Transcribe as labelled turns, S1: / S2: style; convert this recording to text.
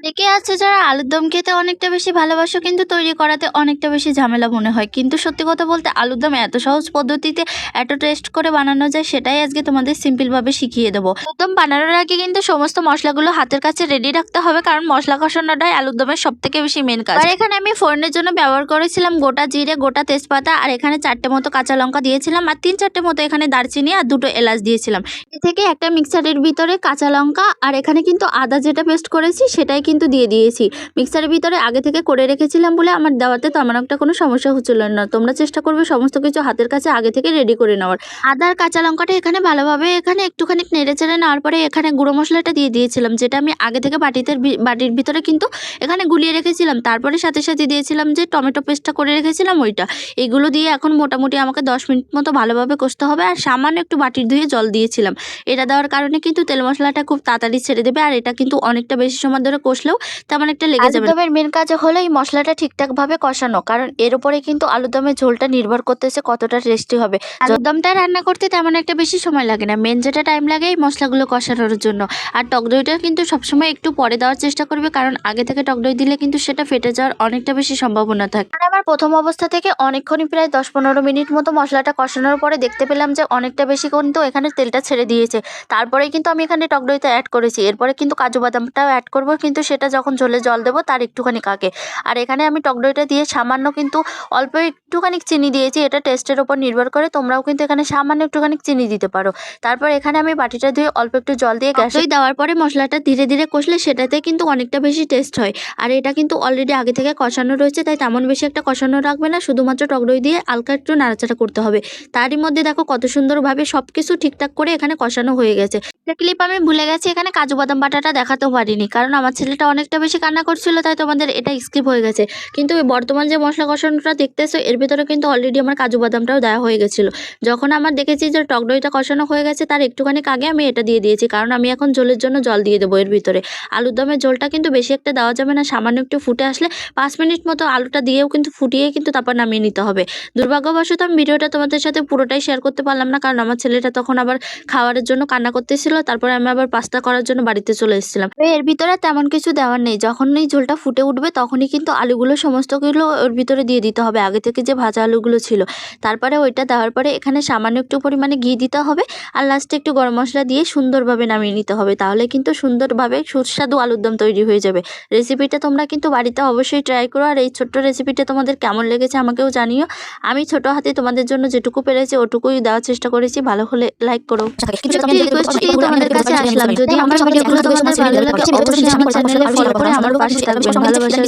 S1: অনেকে আছে যারা আলুর দম খেতে অনেকটা বেশি ভালোবাসো কিন্তু তৈরি করাতে অনেকটা বেশি ঝামেলা মনে হয়। কিন্তু সত্যি কথা বলতে আলুর দম এত সহজ পদ্ধতিতে এত টেস্ট করে বানানো যায়, সেটাই আজকে তোমাদের সিম্পলভাবে শিখিয়ে দেবো। আলুর দম বানানোর আগে কিন্তু সমস্ত মশলাগুলো হাতের কাছে রেডি রাখতে হবে, কারণ মশলা কষানোটাই আলুর দমের সব থেকে বেশি মেন কাজ। আর এখানে আমি ফোড়নের জন্য ব্যবহার করেছিলাম গোটা জিরে, গোটা তেজপাতা, আর এখানে 4টে মতো কাঁচা লঙ্কা দিয়েছিলাম, আর 3-4টে মতো এখানে দারচিনি আর 2টো এলাচ দিয়েছিলাম। এ থেকে একটা মিক্সারের ভিতরে কাঁচা লঙ্কা আর এখানে কিন্তু আদা যেটা পেস্ট করেছি সেটাই কিন্তু দিয়ে দিয়েছি। মিক্সারের ভিতরে আগে থেকে করে রেখেছিলাম বলে আমার দেওয়াতে তেমন একটা কোনো সমস্যা হচ্ছিল না। তোমরা চেষ্টা করবে সমস্ত কিছু হাতের কাছে আগে থেকে রেডি করে নেওয়ার। আদা আর কাঁচা লঙ্কাটা এখানে ভালোভাবে একটুখানি নেড়ে চেড়ে নেওয়ার পরে এখানে গুঁড়ো মশলাটা দিয়ে দিয়েছিলাম, যেটা আমি আগে থেকে বাটির ভিতরে কিন্তু এখানে গুলিয়ে রেখেছিলাম। তারপরে সাথে সাথে দিয়েছিলাম যে টমেটো পেস্টটা করে রেখেছিলাম ওইটা। এগুলো দিয়ে এখন মোটামুটি আমাকে 10 মিনিট মতো ভালোভাবে কষতে হবে। আর সামান্য একটু বাটির ধুয়ে জল দিয়েছিলাম। এটা দেওয়ার কারণে কিন্তু তেল মশলাটা খুব তাড়াতাড়ি ছেড়ে দেবে, আর এটা কিন্তু অনেকটা বেশি সময় ধরে কষলেও তেমন একটা লেগে যাবে। আলুর দমের মেন কাজ হলো এই মশলাটা ঠিকঠাকভাবে কষানো, কারণ এর উপরে কিন্তু আলুর দমের ঝোলটা নির্ভর করতেছে কতটা টেস্টি হবে। আলুর দমটা রান্না করতে তেমন একটা বেশি সময় লাগে না, মেন যেটা টাইম লাগে এই মশলাগুলো কষানোর জন্য। আর টক দইটা কিন্তু সবসময় একটু পরে দেওয়ার চেষ্টা করবে, কারণ আগে থেকে টক দই দিলে কিন্তু সেটা ফেটে যাওয়ার অনেকটা বেশি সম্ভাবনা থাকে। আর আমার প্রথম অবস্থা থেকে অনেকক্ষণই প্রায় 10-15 মিনিট মতো মশলাটা কষানোর পরে দেখতে পেলাম যে অনেকটা বেশি কিন্তু এখানে তেলটা ছেড়ে দিয়েছে। তারপরেই কিন্তু আমি এখানে টক দইটা অ্যাড করেছি। এরপরে কিন্তু কাজু বাদামটাও অ্যাড করব, কিন্তু সেটা যখন ঝোলে জল দেবো তার একটুখানি আগে। আর এখানে আমি টক দইটা দিয়ে সামান্য কিন্তু অল্প একটুখানি চিনি দিয়েছি, এটা টেস্টের ওপর নির্ভর করে। তোমরাও কিন্তু এখানে সামান্য একটুখানি চিনি দিতে পারো। তারপর এখানে আমি বাটিটা ধুয়ে অল্প একটু জল দিয়ে গ্যাস দেওয়ার পরে মশলাটা ধীরে ধীরে কষলে সেটাতে কিন্তু অনেকটা বেশি টেস্ট হয়। আর এটা কিন্তু অলরেডি আগে থেকে কষানো রয়েছে, তাই তেমন বেশি একটা কষানো রাখবে না, শুধুমাত্র টক দই দিয়ে হালকা একটু নাড়াচাড়া করতে হবে। তারই মধ্যে দেখো কত সুন্দরভাবে সবকিছু ঠিকঠাক করে এখানে কষানো হয়ে গেছে। একটা ক্লিপ আমি ভুলে গেছি, এখানে কাজু বাদাম বাটাটা দেখাতেও পারিনি, কারণ আমার ছেলেটা অনেকটা বেশি কান্না করছিল, তাই তোমাদের এটা স্কিপ হয়ে গেছে। কিন্তু বর্তমান যে মশলা কষানোটা দেখতেছো এর ভিতরে কিন্তু অলরেডি আমার কাজু বাদামটাও দেওয়া হয়ে গেছিলো। যখন আমার দেখেছি যে টক দইটা কষানো হয়ে গেছে তার একটুখানি আগে আমি এটা দিয়ে দিয়েছি, কারণ আমি এখন ঝোলের জন্য জল দিয়ে দেবো এর ভিতরে। আলুর দমের ঝোলটা কিন্তু বেশি একটা দেওয়া যাবে না, সামান্য একটু ফুটে আসলে 5 মিনিট মতো আলুটা দিয়েও কিন্তু ফুটিয়ে কিন্তু তারপর নামিয়ে নিতে হবে। দুর্ভাগ্যবশত আমি ভিডিওটা তোমাদের সাথে পুরোটাই শেয়ার করতে পারলাম না, কারণ আমার ছেলেটা তখন আবার খাওয়ারের জন্য কান্না করতেছিল। তারপরে আমি আবার পাস্তা করার জন্য বাড়িতে চলে এসেছিলাম। এর ভিতরে তেমন কিছু দেওয়ার নেই, যখনই ঝোলটা ফুটে উঠবে তখনই কিন্তু আলুগুলো সমস্তগুলো ওর ভিতরে দিয়ে দিতে হবে, আগে থেকে যে ভাজা আলুগুলো ছিল। তারপরে ওইটা দেওয়ার পরে এখানে সামান্য একটু পরিমাণে ঘি দিতে হবে, আর লাস্টে একটু গরম মশলা দিয়ে সুন্দরভাবে নামিয়ে নিতে হবে। তাহলে কিন্তু সুন্দরভাবে সুস্বাদু আলুর দম তৈরি হয়ে যাবে। রেসিপিটা তোমরা কিন্তু বাড়িতে অবশ্যই ট্রাই করো, আর এই ছোট্ট রেসিপিটা তোমাদের কেমন লেগেছে আমাকেও জানিও। আমি ছোট হাতে তোমাদের জন্য যেটুকু পেরেছি ওটুকুই দেওয়ার চেষ্টা করেছি। ভালো হলে লাইক করো। তোমাদের কাছে আসলাম, যদি আমার ভিডিওগুলো তোমাদের ভালো লাগে অবশ্যই আমার চ্যানেলে ফলো করে আমার পাশে থাকবেন। ভালোবাসা